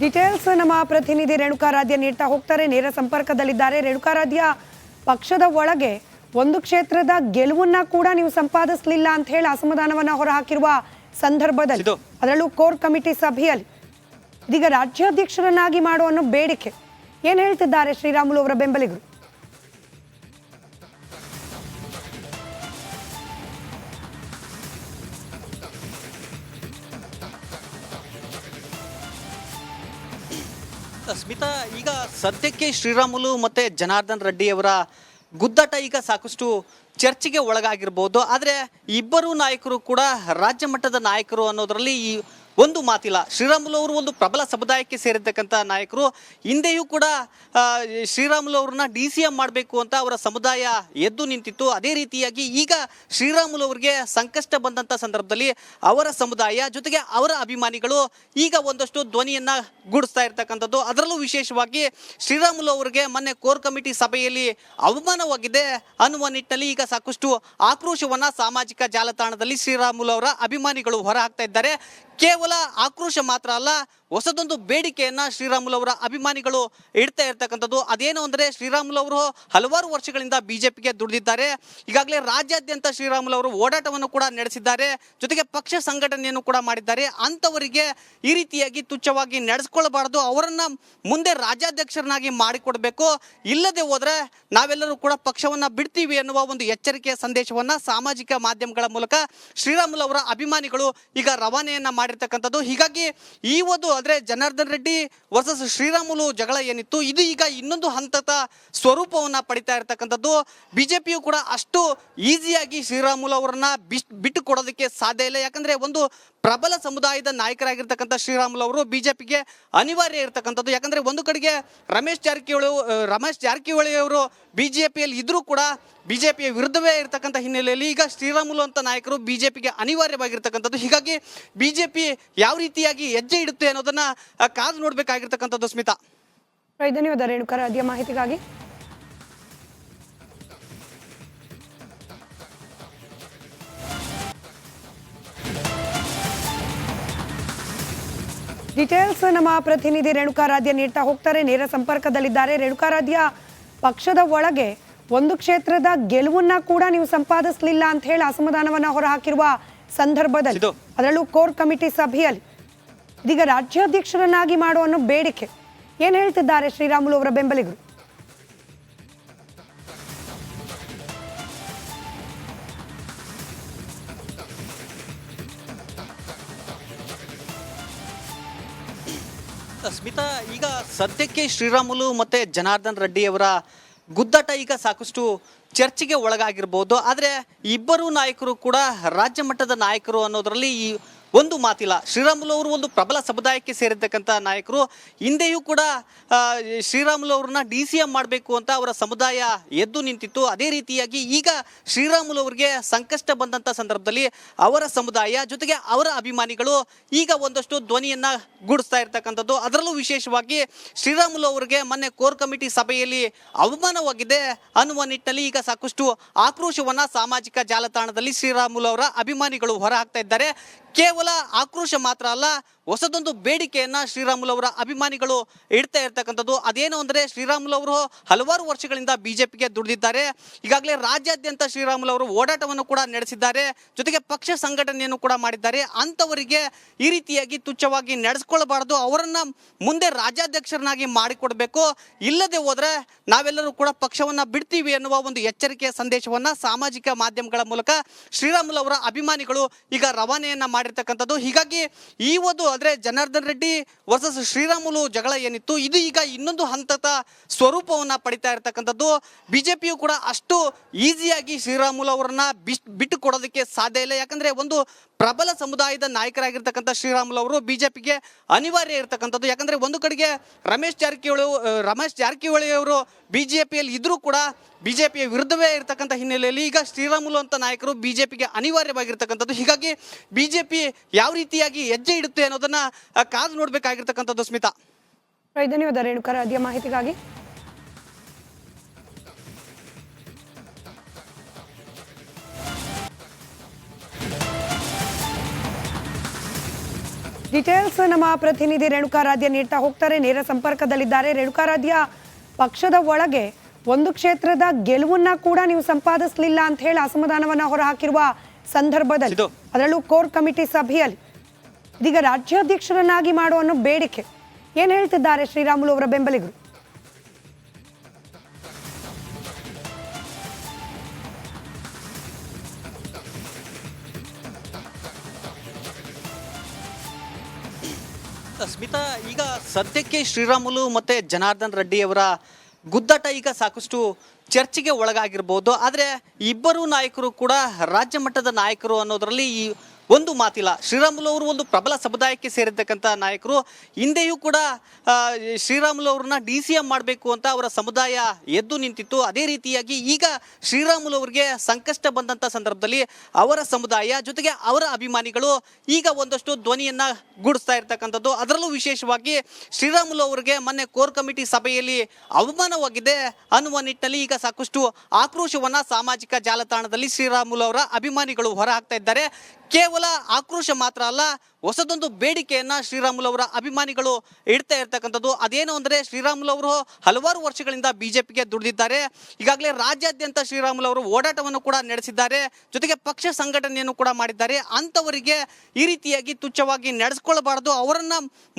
Details ನಮ್ಮ ಪ್ರತಿನಿಧಿ ರೇಣುಕಾರಾಧ್ಯ ನೀಡ್ತಾ ಹೋಗ್ತಾರೆ. ನೇರ ಸಂಪರ್ಕದಲ್ಲಿದ್ದಾರೆ ರೇಣುಕಾರಾಧ್ಯ. ಪಕ್ಷದ ಒಳಗೆ ಒಂದು ಕ್ಷೇತ್ರದ ಗೆಲುವನ್ನ ಕೂಡ ನೀವು ಸಂಪಾದಿಸಲಿಲ್ಲ ಅಂತ ಹೇಳಿ ಅಸಮಾಧಾನವನ್ನ ಹೊರಹಾಕಿರುವ ಸಂದರ್ಭದಲ್ಲಿ, ಅದರಲ್ಲೂ ಕೋರ್ ಕಮಿಟಿ ಸಭೆಯಲ್ಲಿ ಇದೀಗ ರಾಜ್ಯಾಧ್ಯಕ್ಷರನ್ನಾಗಿ ಮಾಡುವ ಅನ್ನೋ ಬೇಡಿಕೆ ಏನ್ ಹೇಳ್ತಿದ್ದಾರೆ ಶ್ರೀರಾಮುಲು ಅವರ ಬೆಂಬಲಿಗರು? ಸ್ಮಿತಾ, ಈಗ ಸದ್ಯಕ್ಕೆ ಶ್ರೀರಾಮುಲು ಮತ್ತೆ ಜನಾರ್ದನ್ ರೆಡ್ಡಿ ಅವರ ಗುದ್ದಾಟ ಈಗ ಸಾಕಷ್ಟು ಚರ್ಚೆಗೆ ಒಳಗಾಗಿರ್ಬೋದು. ಆದರೆ ಇಬ್ಬರು ನಾಯಕರು ಕೂಡ ರಾಜ್ಯ ಮಟ್ಟದ ನಾಯಕರು ಅನ್ನೋದರಲ್ಲಿ ಈ ಒಂದು ಮಾತಿಲ್ಲ. ಶ್ರೀರಾಮುಲು ಅವರು ಒಂದು ಪ್ರಬಲ ಸಮುದಾಯಕ್ಕೆ ಸೇರಿರ್ತಕ್ಕಂಥ ನಾಯಕರು. ಹಿಂದೆಯೂ ಕೂಡ ಶ್ರೀರಾಮುಲು ಅವ್ರನ್ನ DCM ಮಾಡಬೇಕು ಅಂತ ಅವರ ಸಮುದಾಯ ಎದ್ದು ನಿಂತಿತ್ತು. ಅದೇ ರೀತಿಯಾಗಿ ಈಗ ಶ್ರೀರಾಮುಲು ಅವರಿಗೆ ಸಂಕಷ್ಟ ಬಂದಂಥ ಸಂದರ್ಭದಲ್ಲಿ ಅವರ ಸಮುದಾಯ ಜೊತೆಗೆ ಅವರ ಅಭಿಮಾನಿಗಳು ಈಗ ಒಂದಷ್ಟು ಧ್ವನಿಯನ್ನ ಗೂಡಿಸ್ತಾ ಇರ್ತಕ್ಕಂಥದ್ದು. ಅದರಲ್ಲೂ ವಿಶೇಷವಾಗಿ ಶ್ರೀರಾಮುಲು ಅವರಿಗೆ ಮೊನ್ನೆ ಕೋರ್ ಕಮಿಟಿ ಸಭೆಯಲ್ಲಿ ಅವಮಾನವಾಗಿದೆ ಅನ್ನುವ ನಿಟ್ಟಿನಲ್ಲಿ ಈಗ ಸಾಕಷ್ಟು ಆಕ್ರೋಶವನ್ನ ಸಾಮಾಜಿಕ ಜಾಲತಾಣದಲ್ಲಿ ಶ್ರೀರಾಮುಲು ಅವರ ಅಭಿಮಾನಿಗಳು ಹೊರಹಾಕ್ತಾ ಇದ್ದಾರೆ. ಕೇವಲ ಆಕ್ರೋಶ ಮಾತ್ರ ಅಲ್ಲ, ಹೊಸದೊಂದು ಬೇಡಿಕೆಯನ್ನ ಶ್ರೀರಾಮುಲು ಅವರ ಅಭಿಮಾನಿಗಳು ಇಡ್ತಾ ಇರ್ತಕ್ಕಂಥದ್ದು. ಅದೇನು ಅಂದ್ರೆ, ಶ್ರೀರಾಮುಲು ಅವರು ಹಲವಾರು ವರ್ಷಗಳಿಂದ ಬಿಜೆಪಿಗೆ ದುಡಿದಿದ್ದಾರೆ. ಈಗಾಗಲೇ ರಾಜ್ಯಾದ್ಯಂತ ಶ್ರೀರಾಮುಲು ಅವರು ಓಡಾಟವನ್ನು ಕೂಡ ನಡೆಸಿದ್ದಾರೆ, ಜೊತೆಗೆ ಪಕ್ಷ ಸಂಘಟನೆಯನ್ನು ಕೂಡ ಮಾಡಿದ್ದಾರೆ. ಅಂತವರಿಗೆ ಈ ರೀತಿಯಾಗಿ ತುಚ್ಛವಾಗಿ ನಡೆಸ್ಕೊಳ್ಬಾರ್ದು, ಅವರನ್ನ ಮುಂದೆ ರಾಜ್ಯಾಧ್ಯಕ್ಷರನ್ನಾಗಿ ಮಾಡಿಕೊಡ್ಬೇಕು. ಇಲ್ಲದೆ ಹೋದ್ರೆ ನಾವೆಲ್ಲರೂ ಕೂಡ ಪಕ್ಷವನ್ನ ಬಿಡ್ತೀವಿ ಎನ್ನುವ ಒಂದು ಎಚ್ಚರಿಕೆಯ ಸಂದೇಶವನ್ನ ಸಾಮಾಜಿಕ ಮಾಧ್ಯಮಗಳ ಮೂಲಕ ಶ್ರೀರಾಮುಲು ಅವರ ಅಭಿಮಾನಿಗಳು ಈಗ ರವಾನೆಯನ್ನ ಮಾಡಿರ್ತಕ್ಕಂಥದ್ದು. ಹೀಗಾಗಿ ಈ ಒಂದು ಅಂದ್ರೆ ಜನಾರ್ದನ್ ರೆಡ್ಡಿ ವರ್ಸಸ್ ಶ್ರೀರಾಮುಲು ಜಗಳ ಏನಿತ್ತು, ಇದು ಈಗ ಇನ್ನೊಂದು ಹಂತದ ಸ್ವರೂಪವನ್ನ ಪಡಿತಾ ಇರ್ತಕ್ಕಂಥದ್ದು. ಬಿಜೆಪಿಯು ಕೂಡ ಅಷ್ಟು ಈಸಿಯಾಗಿ ಶ್ರೀರಾಮುಲು ಅವರನ್ನ ಬಿಟ್ಟು ಕೊಡೋದಕ್ಕೆ ಸಾಧ್ಯ ಇಲ್ಲ. ಯಾಕಂದ್ರೆ ಒಂದು ಪ್ರಬಲ ಸಮುದಾಯದ ನಾಯಕರಾಗಿರ್ತಕ್ಕಂಥ ಶ್ರೀರಾಮುಲು ಅವರು ಬಿಜೆಪಿಗೆ ಅನಿವಾರ್ಯ ಇರತಕ್ಕಂಥದ್ದು. ಯಾಕಂದ್ರೆ ಒಂದು ಕಡೆಗೆ ರಮೇಶ್ ಜಾರಕಿಹೊಳಿ ಅವರು ಬಿಜೆಪಿಯಲ್ಲಿ ಇದ್ರೂ ಕೂಡ ಬಿಜೆಪಿಯ ವಿರುದ್ಧವೇ ಇರತಕ್ಕಂಥ ಹಿನ್ನೆಲೆಯಲ್ಲಿ ಈಗ ಶ್ರೀರಾಮುಲು ಅಂತ ನಾಯಕರು ಬಿಜೆಪಿಗೆ ಅನಿವಾರ್ಯವಾಗಿರ್ತಕ್ಕಂಥದ್ದು. ಹೀಗಾಗಿ ಬಿಜೆಪಿ ಯಾವ ರೀತಿಯಾಗಿ ಹೆಜ್ಜೆ ಇಡುತ್ತೆ ಅನ್ನೋದನ್ನ ಕಾದು ನೋಡ್ಬೇಕಾಗಿರ್ತಕ್ಕಂಥದ್ದು. ಸ್ಮಿತಾ, ಧನ್ಯವಾದ ರೇಣುಕಾರಾಧ್ಯ ಮಾಹಿತಿಗಾಗಿ. ಡೀಟೇಲ್ಸ್ ನಮ್ಮ ಪ್ರತಿನಿಧಿ ರೇಣುಕಾರಾಧ್ಯ ನೀಡ್ತಾ ಹೋಗ್ತಾರೆ. ನೇರ ಸಂಪರ್ಕದಲ್ಲಿದ್ದಾರೆ ರೇಣುಕಾರಾಧ್ಯ. ಪಕ್ಷದ ಒಳಗೆ ಒಂದು ಕ್ಷೇತ್ರದ ಗೆಲುವನ್ನ ಕೂಡ ನೀವು ಸಂಪಾದಿಸಲಿಲ್ಲ ಅಂತ ಹೇಳಿ ಅಸಮಾಧಾನವನ್ನ ಹೊರಹಾಕಿರುವ ಸಂದರ್ಭದಲ್ಲಿ, ಅದರಲ್ಲೂ ಕೋರ್ ಕಮಿಟಿ ಸಭೆಯಲ್ಲಿ ಇದೀಗ ರಾಜ್ಯಾಧ್ಯಕ್ಷರನ್ನಾಗಿ ಮಾಡುವ ಅನ್ನೋ ಬೇಡಿಕೆ ಏನ್ ಹೇಳ್ತಿದ್ದಾರೆ ಶ್ರೀರಾಮುಲು ಅವರ ಬೆಂಬಲಿಗರು? ಸ್ಮಿತಾ, ಈಗ ಸದ್ಯಕ್ಕೆ ಶ್ರೀರಾಮುಲು ಮತ್ತೆ ಜನಾರ್ದನ್ ರೆಡ್ಡಿ ಅವರ ಗುದ್ದಾಟ ಈಗ ಸಾಕಷ್ಟು ಚರ್ಚೆಗೆ ಒಳಗಾಗಿರ್ಬೋದು. ಆದರೆ ಇಬ್ಬರು ನಾಯಕರು ಕೂಡ ರಾಜ್ಯ ಮಟ್ಟದ ನಾಯಕರು ಅನ್ನೋದರಲ್ಲಿ ಈ ಒಂದು ಮಾತಿಲ್ಲ. ಶ್ರೀರಾಮುಲು ಅವರು ಒಂದು ಪ್ರಬಲ ಸಮುದಾಯಕ್ಕೆ ಸೇರಿರ್ತಕ್ಕಂಥ ನಾಯಕರು. ಹಿಂದೆಯೂ ಕೂಡ ಶ್ರೀರಾಮುಲು ಅವ್ರನ್ನ DCM ಮಾಡಬೇಕು ಅಂತ ಅವರ ಸಮುದಾಯ ಎದ್ದು ನಿಂತಿತ್ತು. ಅದೇ ರೀತಿಯಾಗಿ ಈಗ ಶ್ರೀರಾಮುಲು ಅವರಿಗೆ ಸಂಕಷ್ಟ ಬಂದಂಥ ಸಂದರ್ಭದಲ್ಲಿ ಅವರ ಸಮುದಾಯ ಜೊತೆಗೆ ಅವರ ಅಭಿಮಾನಿಗಳು ಈಗ ಒಂದಷ್ಟು ಧ್ವನಿಯನ್ನ ಗೂಡಿಸ್ತಾ ಇರ್ತಕ್ಕಂಥದ್ದು. ಅದರಲ್ಲೂ ವಿಶೇಷವಾಗಿ ಶ್ರೀರಾಮುಲು ಅವರಿಗೆ ಮೊನ್ನೆ ಕೋರ್ ಕಮಿಟಿ ಸಭೆಯಲ್ಲಿ ಅವಮಾನವಾಗಿದೆ ಅನ್ನುವ ನಿಟ್ಟಿನಲ್ಲಿ ಈಗ ಸಾಕಷ್ಟು ಆಕ್ರೋಶವನ್ನ ಸಾಮಾಜಿಕ ಜಾಲತಾಣದಲ್ಲಿ ಶ್ರೀರಾಮುಲು ಅವರ ಅಭಿಮಾನಿಗಳು ಹೊರಹಾಕ್ತಾ ಇದ್ದಾರೆ. ಕೇವಲ ಆಕ್ರೋಶ ಮಾತ್ರ ಅಲ್ಲ, ಹೊಸದೊಂದು ಬೇಡಿಕೆಯನ್ನ ಶ್ರೀರಾಮುಲು ಅವರ ಅಭಿಮಾನಿಗಳು ಇಡ್ತಾ ಇರ್ತಕ್ಕಂಥದ್ದು. ಅದೇನು ಅಂದ್ರೆ, ಶ್ರೀರಾಮುಲು ಅವರು ಹಲವಾರು ವರ್ಷಗಳಿಂದ ಬಿಜೆಪಿಗೆ ದುಡಿದಿದ್ದಾರೆ. ಈಗಾಗಲೇ ರಾಜ್ಯಾದ್ಯಂತ ಶ್ರೀರಾಮುಲು ಅವರು ಓಡಾಟವನ್ನು ಕೂಡ ನಡೆಸಿದ್ದಾರೆ, ಜೊತೆಗೆ ಪಕ್ಷ ಸಂಘಟನೆಯನ್ನು ಕೂಡ ಮಾಡಿದ್ದಾರೆ. ಅಂತವರಿಗೆ ಈ ರೀತಿಯಾಗಿ ತುಚ್ಛವಾಗಿ ನಡೆಸ್ಕೊಳ್ಬಾರ್ದು, ಅವರನ್ನ ಮುಂದೆ ರಾಜ್ಯಾಧ್ಯಕ್ಷರನ್ನಾಗಿ ಮಾಡಿಕೊಡ್ಬೇಕು. ಇಲ್ಲದೆ ಹೋದ್ರೆ ನಾವೆಲ್ಲರೂ ಕೂಡ ಪಕ್ಷವನ್ನ ಬಿಡ್ತೀವಿ ಎನ್ನುವ ಒಂದು ಎಚ್ಚರಿಕೆಯ ಸಂದೇಶವನ್ನ ಸಾಮಾಜಿಕ ಮಾಧ್ಯಮಗಳ ಮೂಲಕ ಶ್ರೀರಾಮುಲು ಅವರ ಅಭಿಮಾನಿಗಳು ಈಗ ರವಾನೆಯನ್ನ ಮಾಡಿರ್ತಕ್ಕಂಥದ್ದು. ಹೀಗಾಗಿ ಈ ಒಂದು ಅಂದ್ರೆ ಜನಾರ್ದನ್ ರೆಡ್ಡಿ ವರ್ಸಸ್ ಶ್ರೀರಾಮುಲು ಜಗಳ ಏನಿತ್ತು, ಇದು ಈಗ ಇನ್ನೊಂದು ಹಂತದ ಸ್ವರೂಪವನ್ನ ಪಡಿತಾ ಇರ್ತಕ್ಕಂಥದ್ದು. ಬಿಜೆಪಿಯು ಕೂಡ ಅಷ್ಟು ಈಸಿಯಾಗಿ ಶ್ರೀರಾಮುಲು ಅವರನ್ನ ಬಿಟ್ಟು ಕೊಡೋದಕ್ಕೆ ಸಾಧ್ಯ ಇಲ್ಲ. ಯಾಕಂದ್ರೆ ಒಂದು ಪ್ರಬಲ ಸಮುದಾಯದ ನಾಯಕರಾಗಿರ್ತಕ್ಕಂಥ ಶ್ರೀರಾಮುಲು ಅವರು ಬಿಜೆಪಿಗೆ ಅನಿವಾರ್ಯ ಇರತಕ್ಕಂಥದ್ದು. ಯಾಕಂದ್ರೆ ಒಂದು ಕಡೆಗೆ ರಮೇಶ್ ಜಾರಕಿಹೊಳಿ ಅವರು ಬಿಜೆಪಿಯಲ್ಲಿ ಇದ್ರೂ ಕೂಡ ಬಿಜೆಪಿಯ ವಿರುದ್ಧವೇ ಇರತಕ್ಕಂಥ ಹಿನ್ನೆಲೆಯಲ್ಲಿ ಈಗ ಶ್ರೀರಾಮುಲು ಅಂತ ನಾಯಕರು ಬಿಜೆಪಿಗೆ ಅನಿವಾರ್ಯವಾಗಿರ್ತಕ್ಕಂಥದ್ದು. ಹೀಗಾಗಿ ಬಿಜೆಪಿ ಯಾವ ರೀತಿಯಾಗಿ ಹೆಜ್ಜೆ ಇಡುತ್ತೆ ಅನ್ನೋದನ್ನ ಕಾದು ನೋಡ್ಬೇಕಾಗಿರ್ತಕ್ಕಂಥದ್ದು. ಸ್ಮಿತಾ, ಧನ್ಯವಾದ ರೇಣುಕಾರಾಧ್ಯ ಮಾಹಿತಿಗಾಗಿ. ಡೀಟೇಲ್ಸ್ ನಮ್ಮ ಪ್ರತಿನಿಧಿ ರೇಣುಕಾರಾಧ್ಯ ನೀಡ್ತಾ ಹೋಗ್ತಾರೆ. ನೇರ ಸಂಪರ್ಕದಲ್ಲಿದ್ದಾರೆ. ರೇಣುಕಾರಾಧ್ಯ, ಪಕ್ಷದ ಒಳಗೆ ಒಂದು ಕ್ಷೇತ್ರದ ಗೆಲುವನ್ನ ಕೂಡ ನೀವು ಸಂಪಾದಿಸಲಿಲ್ಲ ಅಂತ ಹೇಳಿ ಅಸಮಾಧಾನವನ್ನ ಹೊರಹಾಕಿರುವ ಸಂದರ್ಭದಲ್ಲಿ, ಅದರಲ್ಲೂ ಕೋರ್ ಕಮಿಟಿ ಸಭೆಯಲ್ಲಿ ಇದೀಗ ರಾಜ್ಯಾಧ್ಯಕ್ಷರನ್ನಾಗಿ ಮಾಡುವ ಅನ್ನೋ ಬೇಡಿಕೆ ಏನ್ ಹೇಳ್ತಿದ್ದಾರೆ ಶ್ರೀರಾಮುಲು ಅವರ ಬೆಂಬಲಿಗರು? ಸ್ಮಿತಾ, ಈಗ ಸದ್ಯಕ್ಕೆ ಶ್ರೀರಾಮುಲು ಮತ್ತೆ ಜನಾರ್ದನ್ ರೆಡ್ಡಿ ಅವರ ಗುದ್ದಾಟ ಈಗ ಸಾಕಷ್ಟು ಚರ್ಚೆಗೆ ಒಳಗಾಗಿರ್ಬೋದು. ಆದರೆ ಇಬ್ಬರು ನಾಯಕರು ಕೂಡ ರಾಜ್ಯ ಮಟ್ಟದ ನಾಯಕರು ಅನ್ನೋದರಲ್ಲಿ ಒಂದು ಮಾತಿಲ್ಲ. ಶ್ರೀರಾಮುಲು ಅವರು ಒಂದು ಪ್ರಬಲ ಸಮುದಾಯಕ್ಕೆ ಸೇರಿರ್ತಕ್ಕಂಥ ನಾಯಕರು. ಹಿಂದೆಯೂ ಕೂಡ ಶ್ರೀರಾಮುಲು ಅವ್ರನ್ನ DCM ಮಾಡಬೇಕು ಅಂತ ಅವರ ಸಮುದಾಯ ಎದ್ದು ನಿಂತಿತ್ತು. ಅದೇ ರೀತಿಯಾಗಿ ಈಗ ಶ್ರೀರಾಮುಲು ಅವರಿಗೆ ಸಂಕಷ್ಟ ಬಂದಂಥ ಸಂದರ್ಭದಲ್ಲಿ ಅವರ ಸಮುದಾಯ ಜೊತೆಗೆ ಅವರ ಅಭಿಮಾನಿಗಳು ಈಗ ಒಂದಷ್ಟು ಧ್ವನಿಯನ್ನ ಗೂಡಿಸ್ತಾ ಇರ್ತಕ್ಕಂಥದ್ದು. ಅದರಲ್ಲೂ ವಿಶೇಷವಾಗಿ ಶ್ರೀರಾಮುಲು ಅವರಿಗೆ ಮೊನ್ನೆ ಕೋರ್ ಕಮಿಟಿ ಸಭೆಯಲ್ಲಿ ಅವಮಾನವಾಗಿದೆ ಅನ್ನುವ ನಿಟ್ಟಿನಲ್ಲಿ ಈಗ ಸಾಕಷ್ಟು ಆಕ್ರೋಶವನ್ನ ಸಾಮಾಜಿಕ ಜಾಲತಾಣದಲ್ಲಿ ಶ್ರೀರಾಮುಲು ಅವರ ಅಭಿಮಾನಿಗಳು ಹೊರಹಾಕ್ತಾ ಇದ್ದಾರೆ. ಕೇವಲ ಆಕ್ರೋಶ ಮಾತ್ರ ಅಲ್ಲ, ಹೊಸದೊಂದು ಬೇಡಿಕೆಯನ್ನ ಶ್ರೀರಾಮುಲು ಅವರ ಅಭಿಮಾನಿಗಳು ಇಡ್ತಾ ಇರ್ತಕ್ಕಂಥದ್ದು. ಅದೇನು ಅಂದ್ರೆ, ಶ್ರೀರಾಮುಲು ಅವರು ಹಲವಾರು ವರ್ಷಗಳಿಂದ ಬಿಜೆಪಿಗೆ ದುಡಿದಿದ್ದಾರೆ. ಈಗಾಗಲೇ ರಾಜ್ಯಾದ್ಯಂತ ಶ್ರೀರಾಮುಲು ಅವರು ಓಡಾಟವನ್ನು ಕೂಡ ನಡೆಸಿದ್ದಾರೆ, ಜೊತೆಗೆ ಪಕ್ಷ ಸಂಘಟನೆಯನ್ನು ಕೂಡ ಮಾಡಿದ್ದಾರೆ. ಅಂಥವರಿಗೆ ಈ ರೀತಿಯಾಗಿ ತುಚ್ಛವಾಗಿ ನಡೆಸ್ಕೊಳ್ಬಾರ್ದು, ಅವರನ್ನ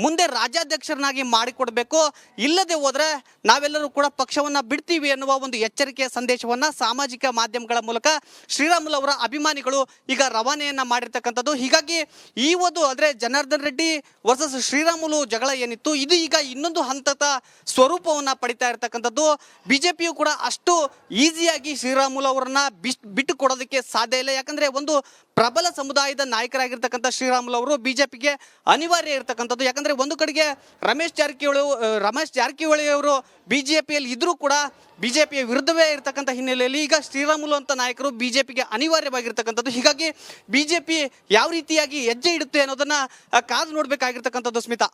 ಮುಂದೆ ರಾಜ್ಯಾಧ್ಯಕ್ಷರನ್ನಾಗಿ ಮಾಡಿಕೊಡ್ಬೇಕು. ಇಲ್ಲದೆ ಹೋದ್ರೆ ನಾವೆಲ್ಲರೂ ಕೂಡ ಪಕ್ಷವನ್ನ ಬಿಡ್ತೀವಿ ಎನ್ನುವ ಒಂದು ಎಚ್ಚರಿಕೆಯ ಸಂದೇಶವನ್ನ ಸಾಮಾಜಿಕ ಮಾಧ್ಯಮಗಳ ಮೂಲಕ ಶ್ರೀರಾಮುಲು ಅವರ ಅಭಿಮಾನಿಗಳು ಈಗ ರವಾನೆಯನ್ನ ಮಾಡಿರ್ತಕ್ಕಂಥದ್ದು. ಹೀಗಾಗಿ ಈ ಒಂದು ಅಂದ್ರೆ ಜನಾರ್ದನ್ ರೆಡ್ಡಿ ವರ್ಸಸ್ ಶ್ರೀರಾಮುಲು ಜಗಳ ಏನಿತ್ತು, ಇದು ಈಗ ಇನ್ನೊಂದು ಹಂತದ ಸ್ವರೂಪವನ್ನ ಪಡಿತಾ ಇರತಕ್ಕಂಥದ್ದು. ಬಿಜೆಪಿಯು ಕೂಡ ಅಷ್ಟು ಈಸಿಯಾಗಿ ಶ್ರೀರಾಮುಲು ಅವರನ್ನ ಬಿಟ್ಟು ಕೊಡೋದಕ್ಕೆ ಸಾಧ್ಯ ಇಲ್ಲ. ಯಾಕಂದ್ರೆ ಒಂದು ಪ್ರಬಲ ಸಮುದಾಯದ ನಾಯಕರಾಗಿರ್ತಕ್ಕಂಥ ಶ್ರೀರಾಮುಲು ಅವರು ಬಿಜೆಪಿಗೆ ಅನಿವಾರ್ಯ ಇರತಕ್ಕಂಥದ್ದು. ಯಾಕಂದ್ರೆ ಒಂದು ಕಡೆಗೆ ರಮೇಶ್ ಜಾರಕಿಹೊಳಿ ಅವರು ಬಿಜೆಪಿಯಲ್ಲಿ ಇದ್ರೂ ಕೂಡ ಬಿಜೆಪಿಯ ವಿರುದ್ಧವೇ ಇರತಕ್ಕಂಥ ಹಿನ್ನೆಲೆಯಲ್ಲಿ ಈಗ ಶ್ರೀರಾಮುಲು ಅಂತ ನಾಯಕರು ಬಿಜೆಪಿಗೆ ಅನಿವಾರ್ಯವಾಗಿರ್ತಕ್ಕಂಥದ್ದು. ಹೀಗಾಗಿ ಬಿಜೆಪಿ ಯಾವ ರೀತಿಯಾಗಿ ಹೆಜ್ಜೆ ಇಡುತ್ತೆ ಅನ್ನೋದನ್ನ ಕಾದು ನೋಡ್ಬೇಕಾಗಿರ್ತಕ್ಕಂಥದ್ದು. ಸ್ಮಿತಾ,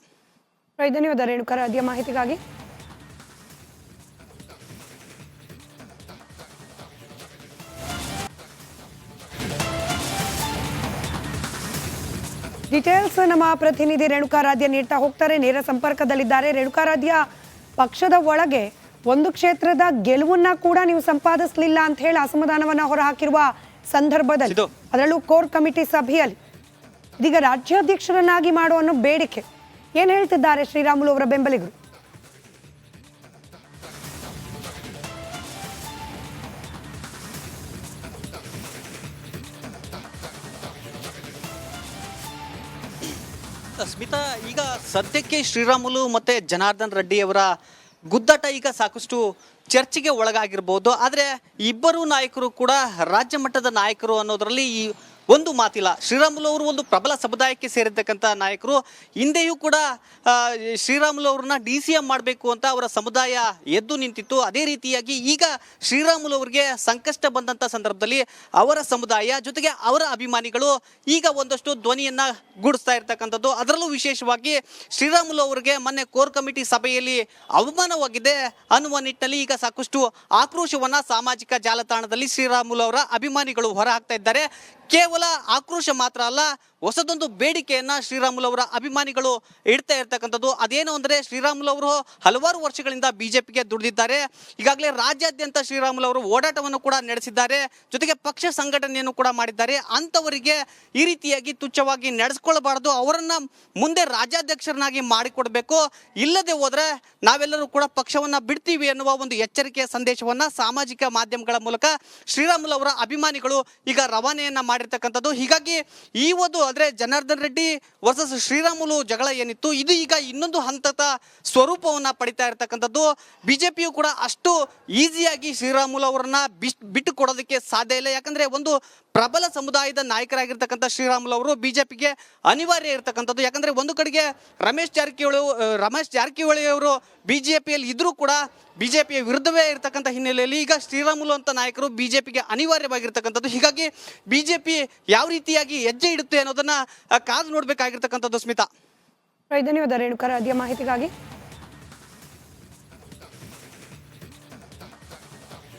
ಧನ್ಯವಾದ ರೇಣುಕಾರಾಧ್ಯ ಮಾಹಿತಿಗಾಗಿ. ಡೀಟೇಲ್ಸ್ ನಮ್ಮ ಪ್ರತಿನಿಧಿ ರೇಣುಕಾರಾಧ್ಯ ನೀಡ್ತಾ ಹೋಗ್ತಾರೆ. ನೇರ ಸಂಪರ್ಕದಲ್ಲಿದ್ದಾರೆ. ರೇಣುಕಾರಾಧ್ಯ, ಪಕ್ಷದ ಒಳಗೆ ಒಂದು ಕ್ಷೇತ್ರದ ಗೆಲುವನ್ನ ಕೂಡ ನೀವು ಸಂಪಾದಿಸಲಿಲ್ಲ ಅಂತ ಹೇಳಿ ಅಸಮಾಧಾನವನ್ನ ಹೊರಹಾಕಿರುವ ಸಂದರ್ಭದಲ್ಲಿ, ಅದರಲ್ಲೂ ಕೋರ್ ಕಮಿಟಿ ಸಭೆಯಲ್ಲಿ ಇದೀಗ ರಾಜ್ಯಾಧ್ಯಕ್ಷರನ್ನಾಗಿ ಮಾಡುವ ಅನ್ನೋ ಬೇಡಿಕೆ ಏನ್ ಹೇಳ್ತಿದ್ದಾರೆ ಶ್ರೀರಾಮುಲು ಅವರ ಬೆಂಬಲಿಗರು? ಸ್ಮಿತಾ, ಈಗ ಸದ್ಯಕ್ಕೆ ಶ್ರೀರಾಮುಲು ಮತ್ತೆ ಜನಾರ್ದನ್ ರೆಡ್ಡಿ ಅವರ ಗುದ್ದಾಟ ಈಗ ಸಾಕಷ್ಟು ಚರ್ಚೆಗೆ ಒಳಗಾಗಿರ್ಬೋದು. ಆದರೆ ಇಬ್ಬರು ನಾಯಕರು ಕೂಡ ರಾಜ್ಯ ಮಟ್ಟದ ನಾಯಕರು ಅನ್ನೋದರಲ್ಲಿ ಒಂದು ಮಾತಿಲ್ಲ. ಶ್ರೀರಾಮುಲು ಅವರು ಒಂದು ಪ್ರಬಲ ಸಮುದಾಯಕ್ಕೆ ಸೇರಿರ್ತಕ್ಕಂಥ ನಾಯಕರು. ಹಿಂದೆಯೂ ಕೂಡ ಶ್ರೀರಾಮುಲು ಅವ್ರನ್ನ DCM ಮಾಡಬೇಕು ಅಂತ ಅವರ ಸಮುದಾಯ ಎದ್ದು ನಿಂತಿತ್ತು. ಅದೇ ರೀತಿಯಾಗಿ ಈಗ ಶ್ರೀರಾಮುಲು ಅವರಿಗೆ ಸಂಕಷ್ಟ ಬಂದಂಥ ಸಂದರ್ಭದಲ್ಲಿ ಅವರ ಸಮುದಾಯ ಜೊತೆಗೆ ಅವರ ಅಭಿಮಾನಿಗಳು ಈಗ ಒಂದಷ್ಟು ಧ್ವನಿಯನ್ನ ಗೂಡಿಸ್ತಾ ಇರ್ತಕ್ಕಂಥದ್ದು. ಅದರಲ್ಲೂ ವಿಶೇಷವಾಗಿ ಶ್ರೀರಾಮುಲು ಅವರಿಗೆ ಮೊನ್ನೆ ಕೋರ್ ಕಮಿಟಿ ಸಭೆಯಲ್ಲಿ ಅವಮಾನವಾಗಿದೆ ಅನ್ನುವ ನಿಟ್ಟಿನಲ್ಲಿ ಈಗ ಸಾಕಷ್ಟು ಆಕ್ರೋಶವನ್ನ ಸಾಮಾಜಿಕ ಜಾಲತಾಣದಲ್ಲಿ ಶ್ರೀರಾಮುಲು ಅವರ ಅಭಿಮಾನಿಗಳು ಹೊರಹಾಕ್ತಾ ಇದ್ದಾರೆ. ಕೇವಲ ಆಕ್ರೋಶ ಮಾತ್ರ ಅಲ್ಲ, ಹೊಸದೊಂದು ಬೇಡಿಕೆಯನ್ನ ಶ್ರೀರಾಮುಲು ಅವರ ಅಭಿಮಾನಿಗಳು ಇಡ್ತಾ ಇರ್ತಕ್ಕಂಥದ್ದು. ಅದೇನು ಅಂದ್ರೆ, ಶ್ರೀರಾಮುಲು ಅವರು ಹಲವಾರು ವರ್ಷಗಳಿಂದ ಬಿಜೆಪಿಗೆ ದುಡಿದಿದ್ದಾರೆ. ಈಗಾಗಲೇ ರಾಜ್ಯಾದ್ಯಂತ ಶ್ರೀರಾಮುಲು ಅವರು ಓಡಾಟವನ್ನು ಕೂಡ ನಡೆಸಿದ್ದಾರೆ, ಜೊತೆಗೆ ಪಕ್ಷ ಸಂಘಟನೆಯನ್ನು ಕೂಡ ಮಾಡಿದ್ದಾರೆ. ಅಂಥವರಿಗೆ ಈ ರೀತಿಯಾಗಿ ತುಚ್ಛವಾಗಿ ನಡೆಸ್ಕೊಳ್ಬಾರ್ದು, ಅವರನ್ನ ಮುಂದೆ ರಾಜ್ಯಾಧ್ಯಕ್ಷರನ್ನಾಗಿ ಮಾಡಿಕೊಡ್ಬೇಕು. ಇಲ್ಲದೆ ಹೋದ್ರೆ ನಾವೆಲ್ಲರೂ ಕೂಡ ಪಕ್ಷವನ್ನ ಬಿಡ್ತೀವಿ ಎನ್ನುವ ಒಂದು ಎಚ್ಚರಿಕೆಯ ಸಂದೇಶವನ್ನ ಸಾಮಾಜಿಕ ಮಾಧ್ಯಮಗಳ ಮೂಲಕ ಶ್ರೀರಾಮುಲು ಅವರ ಅಭಿಮಾನಿಗಳು ಈಗ ರವಾನೆಯನ್ನ ಮಾಡಿರ್ತಕ್ಕಂಥದ್ದು. ಹೀಗಾಗಿ ಈ ಒಂದು ಅಂದ್ರೆ ಜನಾರ್ದನ್ ರೆಡ್ಡಿ ವರ್ಸಸ್ ಶ್ರೀರಾಮುಲು ಜಗಳ ಏನಿತ್ತು, ಇದು ಈಗ ಇನ್ನೊಂದು ಹಂತದ ಸ್ವರೂಪವನ್ನ ಪಡಿತಾ ಇರತಕ್ಕಂಥದ್ದು. ಬಿಜೆಪಿಯು ಕೂಡ ಅಷ್ಟು ಈಸಿಯಾಗಿ ಶ್ರೀರಾಮುಲು ಅವರನ್ನ ಬಿಟ್ಟು ಕೊಡೋದಕ್ಕೆ ಸಾಧ್ಯ ಇಲ್ಲ. ಯಾಕಂದ್ರೆ ಒಂದು ಪ್ರಬಲ ಸಮುದಾಯದ ನಾಯಕರಾಗಿರ್ತಕ್ಕಂಥ ಶ್ರೀರಾಮುಲು ಅವರು ಬಿಜೆಪಿಗೆ ಅನಿವಾರ್ಯ ಇರತಕ್ಕಂಥದ್ದು. ಯಾಕಂದ್ರೆ ಒಂದು ಕಡೆಗೆ ರಮೇಶ್ ಜಾರಕಿಹೊಳಿ ಅವರು ಬಿಜೆಪಿಯಲ್ಲಿ ಇದ್ರೂ ಕೂಡ ಬಿಜೆಪಿಯ ವಿರುದ್ಧವೇ ಇರತಕ್ಕಂಥ ಹಿನ್ನೆಲೆಯಲ್ಲಿ ಈಗ ಶ್ರೀರಾಮುಲು ಅಂತ ನಾಯಕರು ಬಿಜೆಪಿಗೆ ಅನಿವಾರ್ಯವಾಗಿರ್ತಕ್ಕಂಥದ್ದು. ಹೀಗಾಗಿ ಬಿಜೆಪಿ ಯಾವ ರೀತಿಯಾಗಿ ಹೆಜ್ಜೆ ಇಡುತ್ತೆ ಅನ್ನೋದನ್ನ ಕಾದು ನೋಡ್ಬೇಕಾಗಿರ್ತಕ್ಕಂಥದ್ದು. ಸ್ಮಿತಾ, ಧನ್ಯವಾದ ರೇಣುಕಾರಾಧ್ಯ ಮಾಹಿತಿಗಾಗಿ.